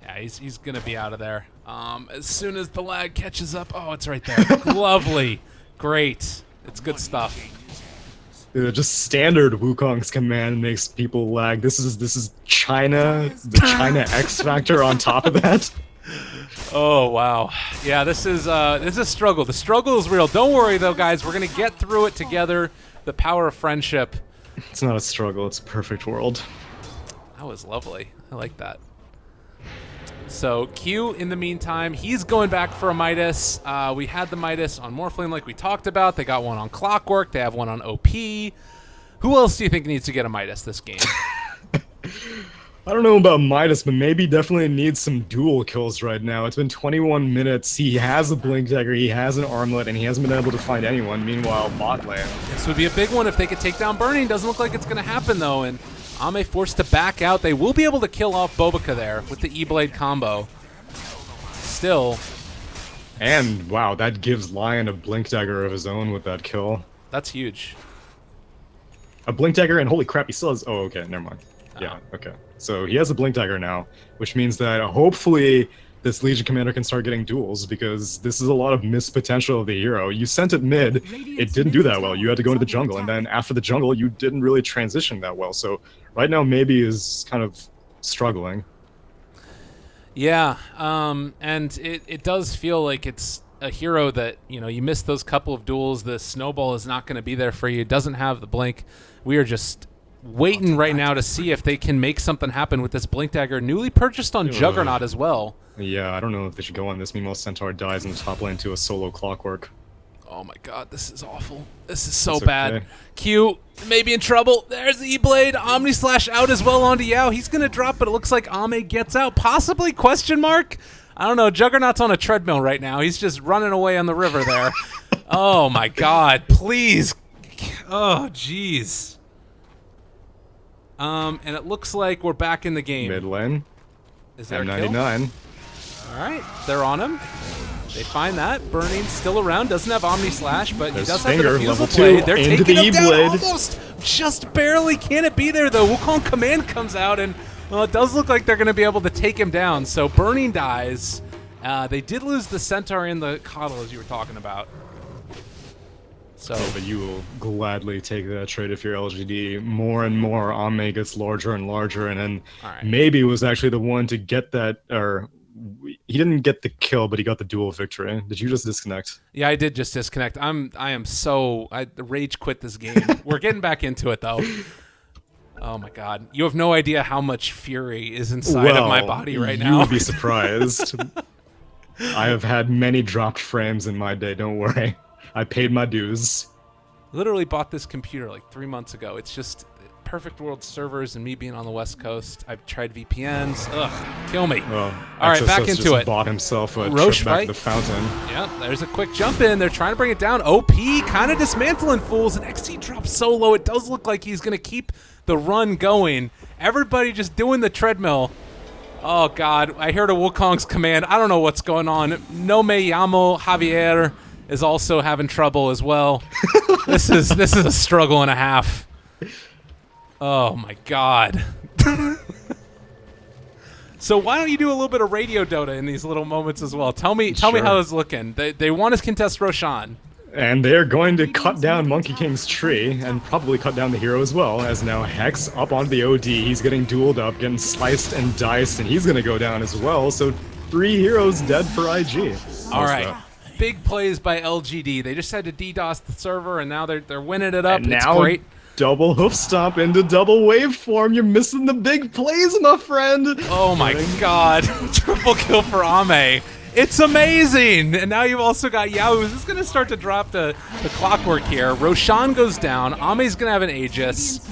Yeah, he's going to be out of there. As soon as the lag catches up, oh, it's right there. Lovely. Great. It's good stuff. Just standard Wukong's command makes people lag. This is China, the China X Factor on top of that. Oh wow, yeah, this is a struggle. The struggle is real. Don't worry though, guys. We're gonna get through it together. The power of friendship. It's not a struggle. It's a perfect world. That was lovely. I like that. So Q, in the meantime, he's going back for a Midas. We had the Midas on Morphling like we talked about. They got one on Clockwork. They have one on OP. Who else do you think needs to get a Midas this game? I don't know about Midas, but maybe definitely needs some dual kills right now. It's been 21 minutes. He has a Blink Dagger, he has an Armlet, and he hasn't been able to find anyone. Meanwhile, bot lane. This would be a big one if they could take down Burning. Doesn't look like it's going to happen, though, and Ame forced to back out. They will be able to kill off Bobuka there with the E-Blade combo. Still. And, wow, that gives Lion a Blink Dagger of his own with that kill. That's huge. A Blink Dagger, and holy crap, he still has... Oh, okay, never mind. Yeah, okay. So he has a Blink Dagger now, which means that hopefully this Legion commander can start getting duels, because this is a lot of missed potential of the hero. You sent it mid, it didn't do that well. You had to go into the jungle, and then after the jungle, you didn't really transition that well. So right now, maybe is kind of struggling. Yeah, and it does feel like it's a hero that, you miss those couple of duels. The snowball is not going to be there for you. It doesn't have the blink. We are just waiting right now to see if they can make something happen with this blink dagger, newly purchased on Juggernaut as well. Yeah, I don't know if they should go on this. Meanwhile, Centaur dies in the top lane to a solo Clockwork. Oh my god, this is awful. This is so It's bad. okay. Q may be in trouble. There's E-Blade. Omni Slash out as well onto Yao. He's going to drop, but it looks like Ame gets out. Possibly, question mark? I don't know. Juggernaut's on a treadmill right now. He's just running away on the river there. Oh my god, please. Oh, jeez. And it looks like we're back in the game. Mid lane, Is there a kill? M99. All right, they're on him. They find that. Burning's still around. Doesn't have Omni Slash, but There's he does have Finger, the Diffusal level Blade. 2, They're into taking the him down E-Blade. almost. Just barely. Can it be there, though? Wukong Command comes out, and, well, it does look like they're going to be able to take him down. So Burning dies. They did lose the Centaur and the Coddle, as you were talking about. So, But you will gladly take that trade if you're LGD. More and more, Ame gets larger and larger, and then all right. maybe was actually the one to get that, or he didn't get the kill, but he got the duel victory. Did you just disconnect? Yeah, I did just disconnect. I rage quit this game. We're getting back into it, though. Oh my god. You have no idea how much fury is inside of my body right now. You would be surprised. I have had many dropped frames in my day, don't worry. I paid my dues. Literally bought this computer like 3 months ago. It's just perfect world servers and me being on the West Coast. I've tried VPNs. Ugh, kill me. Well, All right, back XSS into just it. Bought himself a Roche trip back fight. to the fountain. Yeah, there's a quick jump in. They're trying to bring it down. OP kind of dismantling fools, and XT drops so low. It does look like he's going to keep the run going. Everybody just doing the treadmill. Oh, God. I heard a Wukong's command. I don't know what's going on. No me llamo Javier is also having trouble as well. This is a struggle and a half. Oh, my God. So why don't you do a little bit of radio Dota in these little moments as well? Tell me Sure. how it's looking. They want to contest Roshan. And they're going to cut down Monkey King's tree, and probably cut down the hero as well, as now Hex up onto the OD. He's getting dueled up, getting sliced and diced, and he's going to go down as well. So 3 heroes dead for IG. All right. Big plays by LGD. They just had to DDoS the server, and now they're winning it up. And It's now, great. double hoof stomp into double waveform. You're missing the big plays, my friend. Oh my God. Triple kill for Ame. It's amazing. And now you've also got Yao, who's just going to start to drop the clockwork here. Roshan goes down. Ame's going to have an Aegis.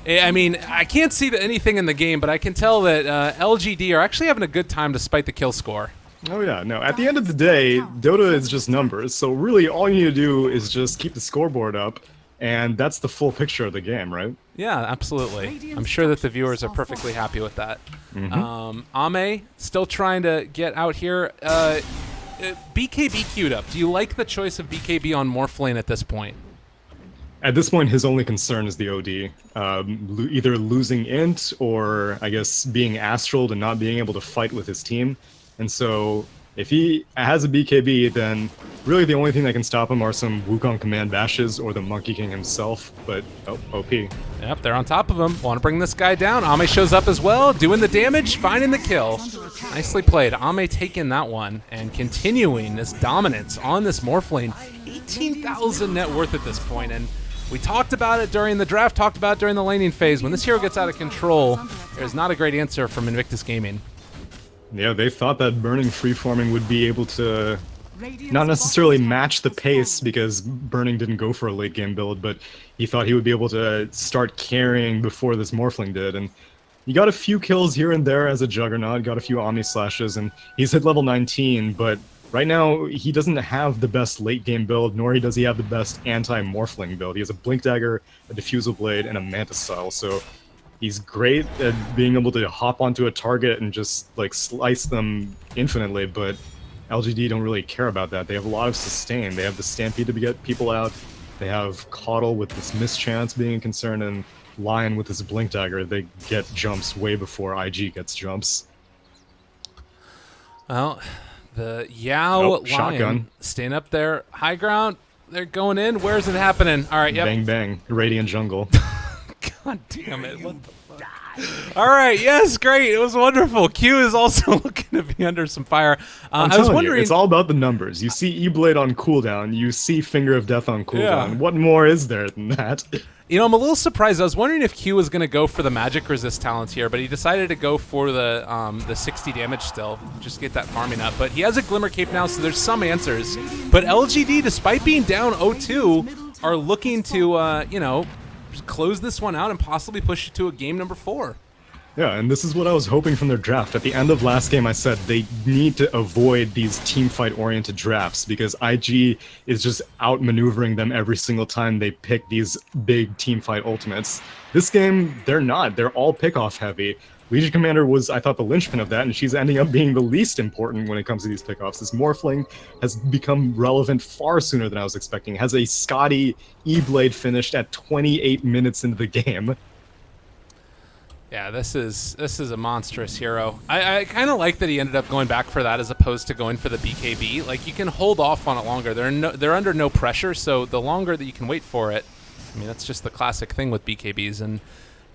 I mean, I can't see anything in the game, but I can tell that LGD are actually having a good time despite the kill score. Oh yeah, no, at the end of the day, Dota is just numbers, so really all you need to do is just keep the scoreboard up, and that's the full picture of the game, right? Yeah, absolutely. I'm sure that the viewers are perfectly happy with that. Ame, still trying to get out here. BKB queued up. Do you like the choice of BKB on Morphlane at this point? At this point, his only concern is the OD. Either losing int, or I guess being astraled and not being able to fight with his team. And so, if he has a BKB, then really the only thing that can stop him are some Wukong command bashes or the Monkey King himself, but OP. Yep, they're on top of him. Want to bring this guy down. Ame shows up as well, doing the damage, finding the kill. Nicely played. Ame taking that one and continuing this dominance on this Morphlane. 18,000 net worth at this point, and we talked about it during the draft, talked about it during the laning phase. When this hero gets out of control, there's not a great answer from Invictus Gaming. Yeah, they thought that Burning Freeforming would be able to not necessarily match the pace, because Burning didn't go for a late game build, but he thought he would be able to start carrying before this Morphling did, and he got a few kills here and there as a Juggernaut, got a few Omni Slashes, and he's hit level 19, but right now he doesn't have the best late game build, nor does he have the best anti-Morphling build. He has a Blink Dagger, a Diffusal Blade, and a Mantis Style, so he's great at being able to hop onto a target and just like slice them infinitely, but LGD don't really care about that. They have a lot of sustain. They have the Stampede to get people out. They have Coddle with this mischance being a concern, and Lion with his Blink Dagger. They get jumps way before IG gets jumps. Well, the Yao Oh, Lion shotgun. staying up there. High ground. They're going in. Where's it happening? All right, yep. Bang bang. Radiant jungle. God damn it. What the fuck? All right, yes, great. It was wonderful. Q is also looking to be under some fire. I'm I was telling wondering. you, it's all about the numbers. You see E-Blade on cooldown, you see Finger of Death on cooldown. Yeah. What more is there than that? You know, I'm a little surprised. I was wondering if Q was going to go for the magic resist talent here, but he decided to go for the 60 damage still. Just get that farming up. But he has a Glimmer Cape now, so there's some answers. But LGD, despite being down 0-2, are looking to, you know, close this one out and possibly push it to a game number 4. Yeah, and this is what I was hoping from their draft. At the end of last game, I said they need to avoid these teamfight-oriented drafts because IG is just outmaneuvering them every single time they pick these big teamfight ultimates. This game, they're not. They're all pick-off heavy. Legion Commander was, I thought, the linchpin of that, and she's ending up being the least important when it comes to these pickoffs. This Morphling has become relevant far sooner than I was expecting. Has a Scotty E-Blade finished at 28 minutes into the game. Yeah, this is a monstrous hero. I kind of like that he ended up going back for that as opposed to going for the BKB. Like, you can hold off on it longer. They're under no pressure, so the longer that you can wait for it, I mean, that's just the classic thing with BKBs. And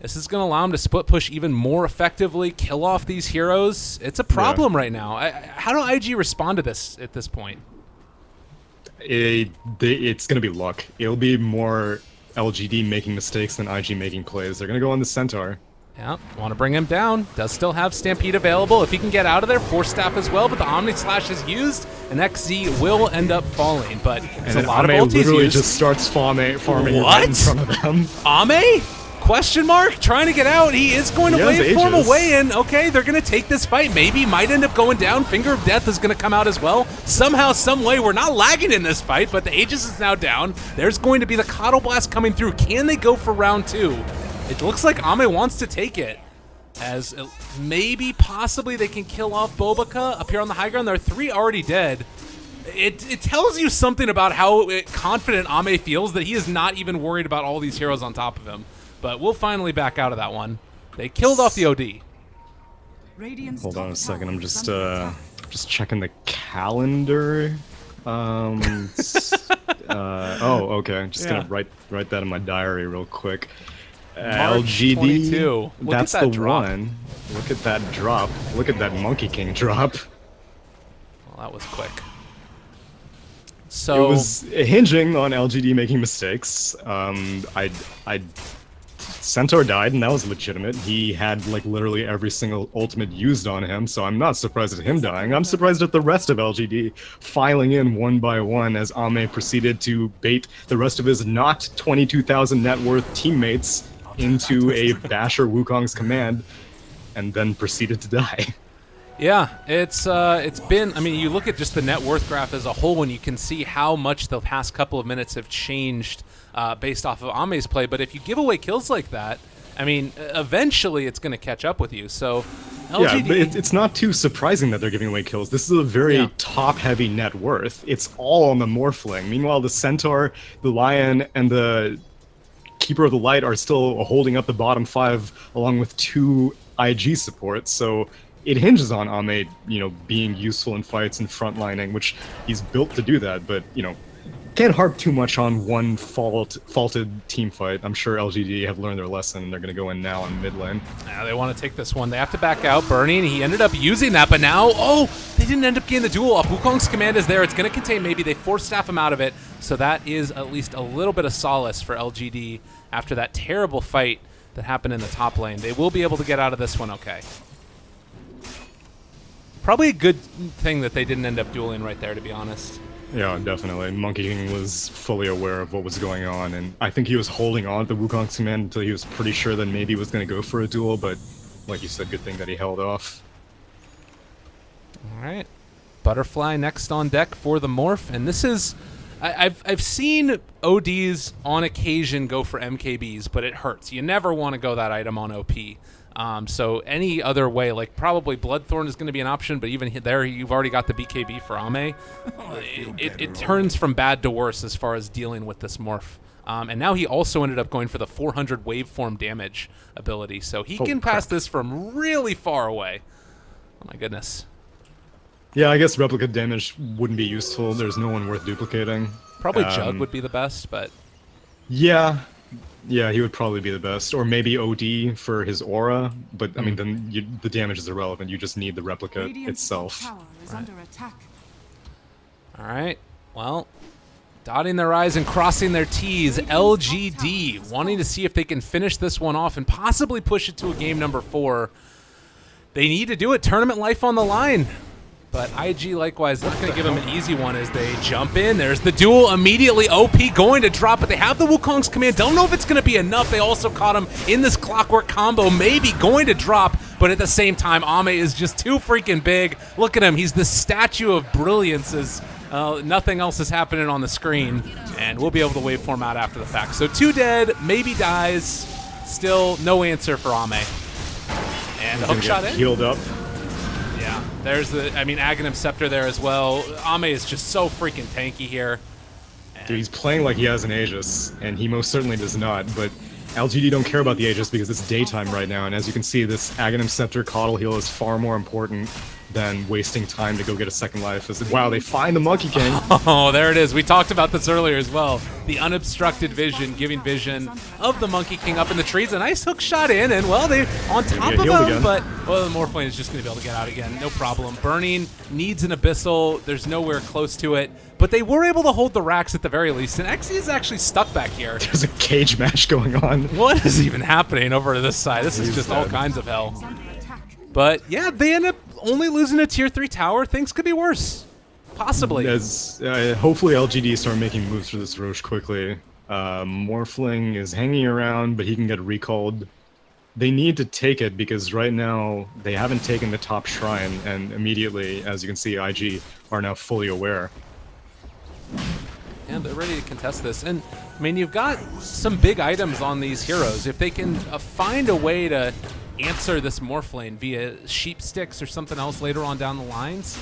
this is going to allow him to split push even more effectively, kill off these heroes. It's a problem right now. How do IG respond to this at this point? It's going to be luck. It'll be more LGD making mistakes than IG making plays. They're going to go on the Centaur. Yeah, want to bring him down. Does still have Stampede available. If he can get out of there, Force Staff as well, but the Omni Slash is used, and XZ will end up falling. But it's a lot of ultis literally used. just starts farming right in front of them. Ame? Question mark? Trying to get out. He is going to waveform Aegis. away in. Okay, they're going to take this fight. Maybe might end up going down. Finger of Death is going to come out as well. Somehow, some way, we're not lagging in this fight, but the Aegis is now down. There's going to be the Coddle Blast coming through. Can they go for round 2? It looks like Ame wants to take it. As maybe, possibly, they can kill off Bobica up here on the high ground. There are 3 already dead. It tells you something about how confident Ame feels that he is not even worried about all these heroes on top of him. But we'll finally back out of that one. They killed off the OD. Hold on a second. I'm just checking the calendar. Oh, okay. Just gonna write that in my diary real quick. March LGD, 22. that's at that the drop. one. Look at that drop. Look at that Monkey King drop. Well, that was quick. So It was hinging on LGD making mistakes. Centaur died, and that was legitimate. He had, like, literally every single ultimate used on him, so I'm not surprised at him dying. I'm surprised at the rest of LGD filing in one by one as Ame proceeded to bait the rest of his not 22,000 net worth teammates into a Basher Wukong's command, and then proceeded to die. yeah, it's been. I mean, you look at just the net worth graph as a whole, and you can see how much the past couple of minutes have changed based off of Ame's play. But if you give away kills like that, I mean, eventually it's going to catch up with you. So, LGD, Yeah, but it's not too surprising that they're giving away kills. This is a very top-heavy net worth. It's all on the Morphling. Meanwhile, the Centaur, the Lion, and the Keeper of the Light are still holding up the bottom 5 along with 2 IG supports. So it hinges on Ame, being useful in fights and frontlining, which he's built to do that. But, can't harp too much on one faulted team fight. I'm sure LGD have learned their lesson, and they're going to go in now on mid lane. Yeah, they want to take this one. They have to back out. Burning, he ended up using that, but now, they didn't end up getting the duel off. Wukong's command is there. It's going to contain maybe. They Force Staff him out of it, so that is at least a little bit of solace for LGD after that terrible fight that happened in the top lane. They will be able to get out of this one okay. Probably a good thing that they didn't end up dueling right there, to be honest. Yeah, definitely. Monkey King was fully aware of what was going on, and I think he was holding on to Wukong's command until he was pretty sure that maybe he was going to go for a duel, but like you said, good thing that he held off. All right. Butterfly next on deck for the Morph, and this is... I've seen ODs on occasion go for MKBs, but it hurts. You never want to go that item on OP. So any other way, like probably Bloodthorn is going to be an option, but even there, you've already got the BKB for Ame. It turns from bad to worse as far as dealing with this Morph. And now he also ended up going for the 400 waveform damage ability, so he can pass this from really far away. Oh my goodness. Yeah, I guess replica damage wouldn't be useful. There's no one worth duplicating. Probably Jug would be the best, but Yeah, yeah, he would probably be the best, or maybe OD for his aura. But I mean, then the damage is irrelevant. You just need the replica Radiant's itself. top tower is under attack. all right. Well, dotting their I's and crossing their T's, LGD wanting to see if they can finish this one off and possibly push it to a game number 4. They need to do it. Tournament life on the line. But IG likewise not going to give them an easy one as they jump in. There's the duel immediately. OP going to drop, but they have the Wukong's command. Don't know if it's going to be enough. They also caught him in this clockwork combo. Maybe going to drop, but at the same time, Ame is just too freaking big. Look at him. He's the statue of brilliance as nothing else is happening on the screen. And we'll be able to waveform out after the fact. So 2 dead, maybe dies. Still no answer for Ame. And the hook shot in. Healed up. Yeah, there's the, I mean, Aghanim Scepter there as well. Ame is just so freaking tanky here. Dude, he's playing like he has an Aegis, and he most certainly does not, but LGD don't care about the Aegis because it's daytime right now, and as you can see, this Aghanim Scepter Coddle Heal is far more important than wasting time to go get a second life. Wow, they find the Monkey King. Oh, there it is. We talked about this earlier as well. The unobstructed vision, giving vision of the Monkey King up in the trees. A nice hook shot in, and well, they're on top of him, again. but well, the Morphling is just going to be able to get out again. No problem. Burning needs an Abyssal. There's nowhere close to it, but they were able to hold the racks at the very least, and XE is actually stuck back here. There's a cage match going on. What is even happening over to this side? This is He's just all dead. kinds of hell. Is under attack. But yeah, they end up only losing a tier 3 tower. Things could be worse. Possibly. As hopefully LGD start making moves for this Roche quickly. Morphling is hanging around, but he can get recalled. They need to take it because right now they haven't taken the top shrine, and immediately, as you can see, IG are now fully aware. Yeah, they're ready to contest this. And, I mean, you've got some big items on these heroes. If they can find a way to answer this Morphling via sheep sticks or something else later on down the lines,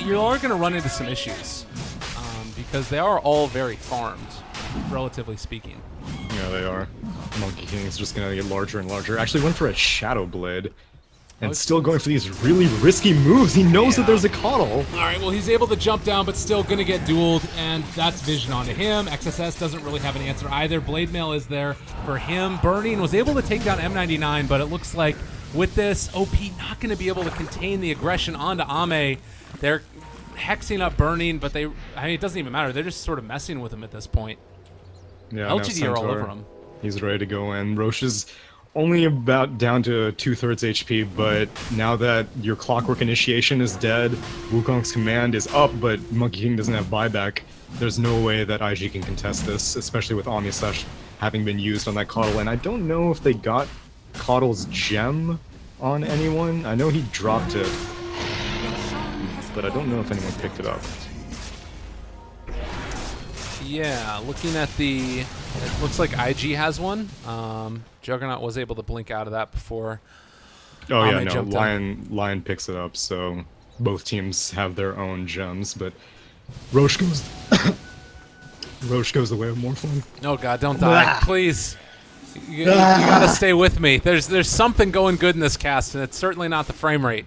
you are going to run into some issues because they are all very farmed, relatively speaking. Yeah, they are. Monkey King is just gonna get larger and larger. Actually went for a Shadow Blade. And still going for these really risky moves. He knows that there's a Coddle. All right, well, he's able to jump down, but still going to get dueled, and that's vision onto him. XSS doesn't really have an answer either. Blade Mail is there for him. Burning was able to take down M99, but it looks like with this, OP not going to be able to contain the aggression onto Ame. They're hexing up Burning, but I mean, it doesn't even matter. They're just sort of messing with him at this point. Yeah, LGD now are all Centaur, over him. He's ready to go in. Roche is only about down to 2/3 HP, but now that your Clockwork Initiation is dead, Wukong's command is up, but Monkey King doesn't have buyback. There's no way that IG can contest this, especially with Omni Slash having been used on that Coddle, and I don't know if they got Coddle's gem on anyone. I know he dropped it, but I don't know if anyone picked it up. Yeah, looking at the... It looks like IG has one. Juggernaut was able to blink out of that before. Oh yeah, Ame no, jumped up. Lion picks it up, so both teams have their own gems, but Roche goes Roche goes the way of Morphling. Oh god, don't die, please. You gotta stay with me. There's something going good in this cast, and it's certainly not the frame rate.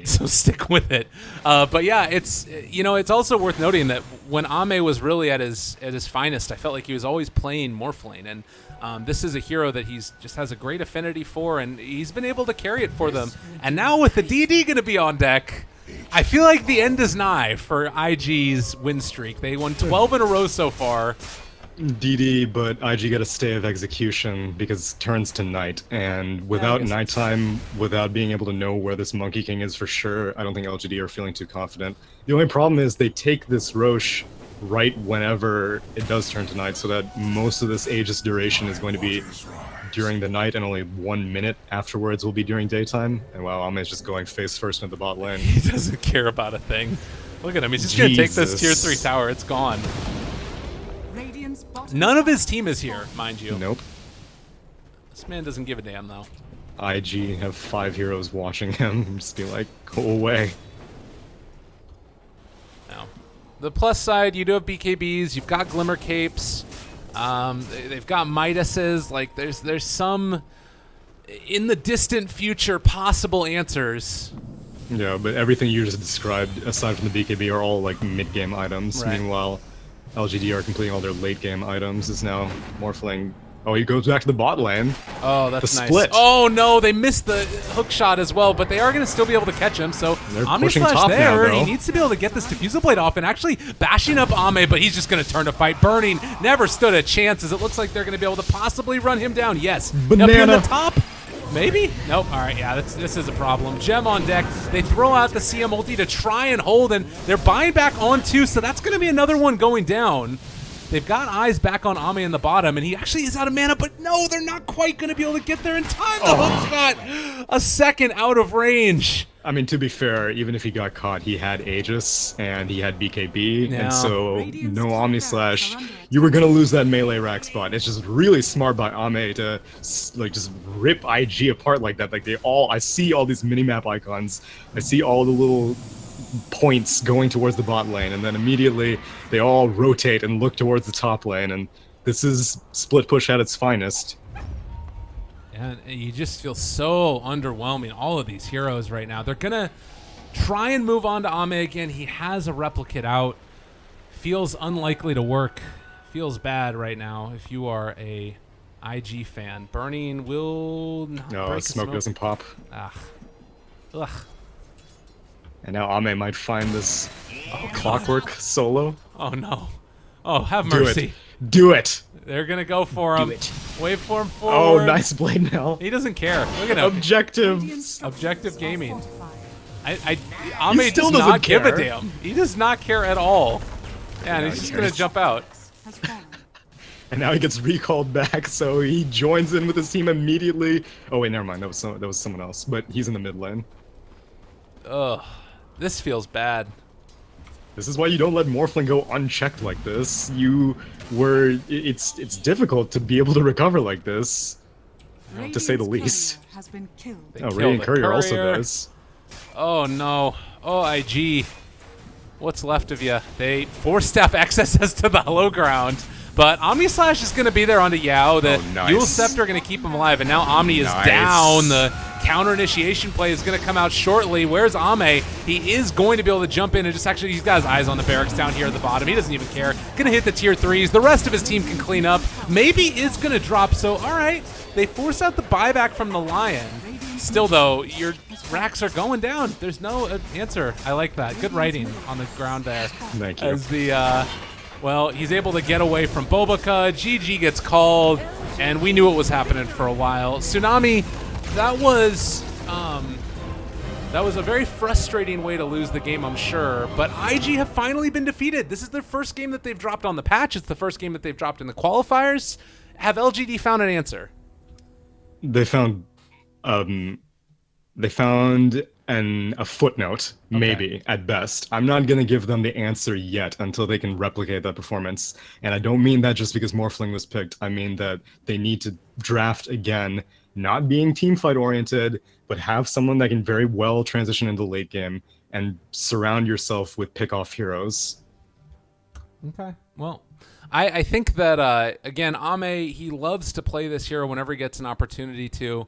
So stick with it. But yeah, it's it's also worth noting that when Ame was really at his finest, I felt like he was always playing Morphling, and this is a hero that he's just has a great affinity for, and he's been able to carry it for them. And now with the DD going to be on deck, I feel like the end is nigh for IG's win streak. They won 12 in a row so far. DD, but IG got a stay of execution because it turns to night, and without nighttime, without being able to know where this Monkey King is for sure, I don't think LGD are feeling too confident. The only problem is they take this Roche right whenever it does turn to night, so that most of this Aegis duration is going to be during the night, and only 1 minute afterwards will be during daytime. And wow, Ame is just going face first into the bot lane. He doesn't care about a thing. Look at him. He's just going to take this tier 3 tower. It's gone. Radiant's bottom None of tower his team is here, mind you. Nope. This man doesn't give a damn, though. IG have 5 heroes watching him, just be like, go away. No. The plus side, you do have BKBs, you've got Glimmer Capes, they've got Midases, like there's some, in the distant future, possible answers Yeah, but everything you just described, aside from the BKB, are all like mid-game items. Right. Meanwhile, LGD are completing all their late-game items. Is now Morphling. Oh, he goes back to the bot lane. Oh, that's The nice. split. Oh no, they missed the hook shot as well, but they are going to still be able to catch him. So They're Ami pushing Slash top now, there. though. He needs to be able to get this diffusal blade off and actually bashing up Ame, but he's just going to turn to fight. Burning never stood a chance, as it looks like they're going to be able to possibly run him down. Yes, up here in Banana. the top. Maybe? Nope. All right, yeah, this is a problem. Gem on deck. They throw out the CM ulti to try and hold, and they're buying back on two, so that's going to be another one going down. They've got eyes back on Ame in the bottom, and he actually is out of mana, but no, they're not quite going to be able to get there in time. The hook shot, a second out of range. I mean, to be fair, even if he got caught, he had Aegis and he had BKB, Yeah. and so Radiant's no top Omni barracks Slash. are under You were gonna lose that melee rack spot. It's just really smart by Ame to like just rip IG apart like that. Like I see all these minimap icons. I see all the little points going towards the bot lane, and then immediately they all rotate and look towards the top lane, and this is split push at its finest. And you just feel so underwhelming, all of these heroes right now. They're going to try and move on to Ame again. He has a replicate out. Feels unlikely to work. Feels bad right now if you are a IG fan. Burning will not No, break a smoke doesn't pop. Ah. Ugh. And now Ame might find this clockwork solo. Oh, no. Oh, have Do mercy. it. Do it. They're going to go for him. it. Waveform Oh, forward. nice blade now. He doesn't care. Look at him. Objective. Radiant structures Objective are gaming. fortified. Ame still does doesn't not give a care. damn. He does not care at all. Yeah, and No, he's he just going to cares. jump out. Has fallen. And now he gets recalled back, so he joins in with his team immediately. Oh wait, never mind. That was someone else. But he's in the mid lane. Ugh. This feels bad. This is why you don't let Morphling go unchecked like this. It's difficult to be able to recover like this. To say the Radiant's least. courier has been killed. They Oh, killed Radiant the Courier also courier. does. Oh, no. Oh, IG. What's left of you? They four-step access us to the low ground. But Omni Slash is going to be there onto Yao. The Oh, nice. Yule Scepter going to keep him alive. And now Omni is Nice. down. The counter initiation play is going to come out shortly. Where's Ame? He is going to be able to jump in and just actually, he's got his eyes on the barracks down here at the bottom. He doesn't even care. Going to hit the tier 3s. The rest of his team can clean up. Maybe is going to drop. So, all right. They force out the buyback from the Lion. Still, though, your racks are going down. There's no answer. I like that. Good writing on the ground there. Thank you. As the, well, he's able to get away from Bobaca. GG gets called, and we knew it was happening for a while. Tsunami, that was a very frustrating way to lose the game, I'm sure. But IG have finally been defeated. This is their first game that they've dropped on the patch. It's the first game that they've dropped in the qualifiers. Have LGD found an answer? They found a footnote, maybe at best. I'm not gonna give them the answer yet until they can replicate that performance. And I don't mean that just because Morphling was picked. I mean that they need to draft again, not being team fight oriented, but have someone that can very well transition into late game and surround yourself with pick off heroes. Okay. Well, I think that, again, Ame, he loves to play this hero whenever he gets an opportunity to.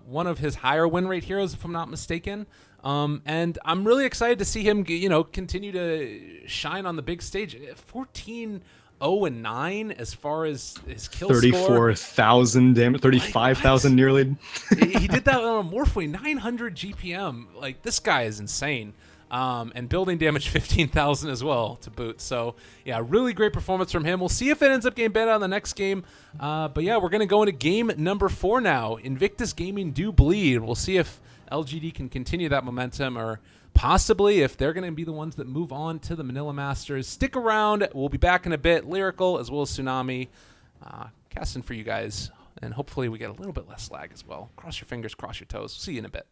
One of his higher win rate heroes, if I'm not mistaken. And I'm really excited to see him, continue to shine on the big stage. 14-0-9 as far as his kill score. 34,000 damage, 35,000 nearly. He did that on a Morphway, 900 GPM. Like, this guy is insane. And building damage 15,000 as well to boot. So, yeah, really great performance from him. We'll see if it ends up getting better on the next game. But, yeah, we're going to go into game number 4 now. Invictus Gaming do bleed. We'll see if LGD can continue that momentum or possibly if they're going to be the ones that move on to the Manila Masters. Stick around. We'll be back in a bit. Lyrical as well as Tsunami. Casting for you guys. And hopefully we get a little bit less lag as well. Cross your fingers, cross your toes. See you in a bit.